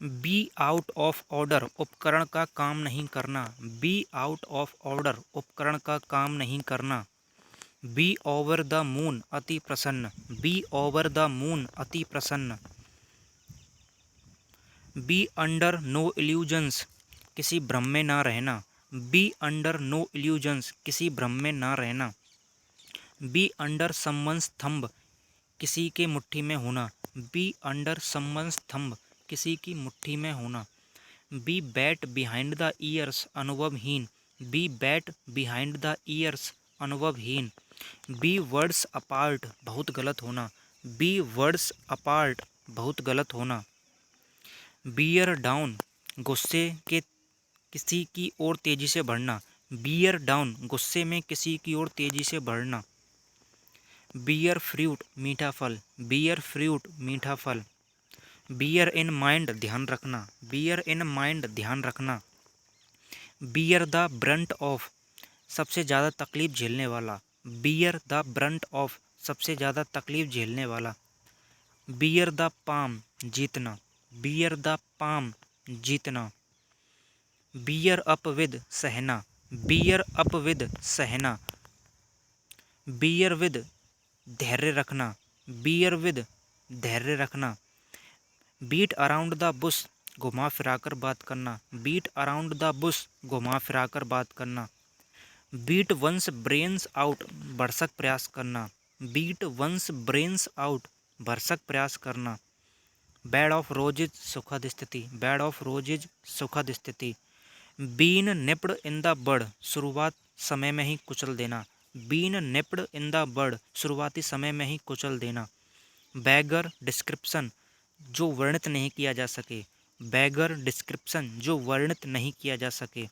Be out of order उपकरण का काम नहीं करना। बी आउट ऑफ ऑर्डर उपकरण का काम नहीं करना। बी ओवर द मून अति प्रसन्न। बी ओवर द मून अति प्रसन्न। बी अंडर नो इल्यूजन्स किसी भ्रम में ना रहना। बी अंडर नो इल्यूजन्स किसी भ्रम में ना रहना। बी अंडर समवंस थंब किसी के मुट्ठी में होना। बी अंडर समवंस थंब किसी की मुट्ठी में होना। Be wet behind the ears अनुभवहीन। Be wet behind the ears अनुभवहीन। बी वर्ड्स अपार्ट बहुत गलत होना। बी वर्ड्स अपार्ट बहुत गलत होना। बियर डाउन गुस्से के किसी की ओर तेजी से बढ़ना। बियर डाउन गुस्से में किसी की ओर तेजी से बढ़ना। बियर फ्रूट मीठा फल। बियर फ्रूट मीठा फल। बियर इन माइंड ध्यान रखना। बियर इन माइंड ध्यान रखना। बियर द ब्रंट ऑफ सबसे ज़्यादा तकलीफ झेलने वाला। बियर द ब्रंट ऑफ सबसे ज़्यादा तकलीफ झेलने वाला। बियर द पाम जीतना। बियर द पाम जीतना। बियर अप विद सहना। बियर अप विद सहना। बियर विद धैर्य रखना। बियर विद धैर्य रखना। बीट अराउंड द बुश घुमा फिराकर बात करना। बीट अराउंड द बुश घुमा फिराकर बात करना। बीट वंस ब्रेन्स आउट भरसक प्रयास करना। बीट वंस ब्रेन्स आउट भरसक प्रयास करना। बेड ऑफ रोजेज सुखद स्थिति। बेड ऑफ रोजेज सुखद स्थिति। Been nipped in the bud शुरुआत समय में ही कुचल देना। Been nipped in the bud शुरुआती समय में ही कुचल देना। बैगर डिस्क्रिप्शन जो वर्णित नहीं किया जा सके। बैगर डिस्क्रिप्शन जो वर्णित नहीं किया जा सके।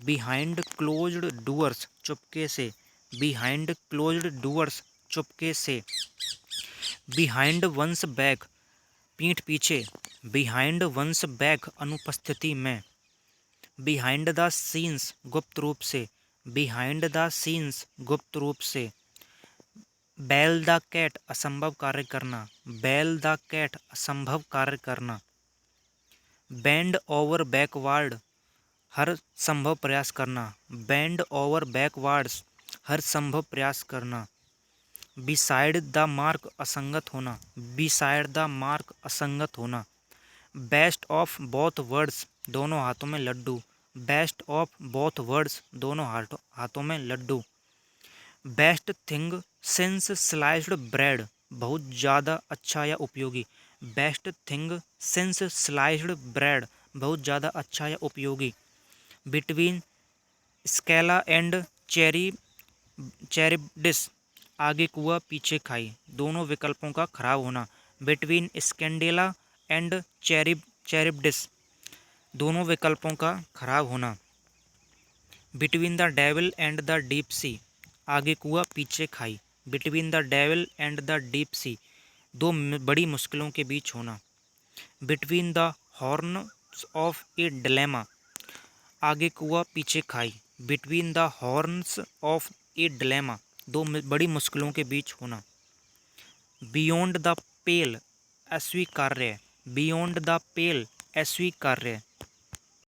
बिहाइंड क्लोज्ड डोर्स चुपके से। बिहाइंड क्लोज्ड डोर्स चुपके से। बिहाइंड वंस बैक पीठ पीछे। बिहाइंड वंस बैक अनुपस्थिति में। बिहाइंड द सीन्स गुप्त रूप से। बिहाइंड द सीन्स गुप्त रूप से। बेल द कैट असंभव कार्य करना। बेल द कैट असंभव कार्य करना। बेंड ओवर बैकवर्ड हर संभव प्रयास करना। बेंड ओवर बैकवर्ड्स हर संभव प्रयास करना। बिसाइड द मार्क असंगत होना। बिसाइड द मार्क असंगत होना। बेस्ट ऑफ बोथ वर्ड्स दोनों हाथों में लड्डू। बेस्ट ऑफ बोथ वर्ड्स दोनों हाथों में लड्डू। Best thing since sliced bread बहुत ज़्यादा अच्छा या उपयोगी। Best thing since sliced bread बहुत ज़्यादा अच्छा या उपयोगी। बिटवीन स्केला एंड चैरिबडिस आगे कुआ पीछे खाई दोनों विकल्पों का खराब होना। बिटवीन स्कैंडेला एंड चैरिबडिस दोनों विकल्पों का खराब होना। Between the devil and the deep sea आगे कुआ पीछे खाई। Between the devil and the deep sea दो बड़ी मुश्किलों के बीच होना। Between the horns of A dilemma आगे कुआ पीछे खाई। Between the horns of A dilemma दो बड़ी मुश्किलों के बीच होना। बियॉन्ड द पेल अस्वीकार्य। बियॉन्ड द पेल अस्वीकार्य।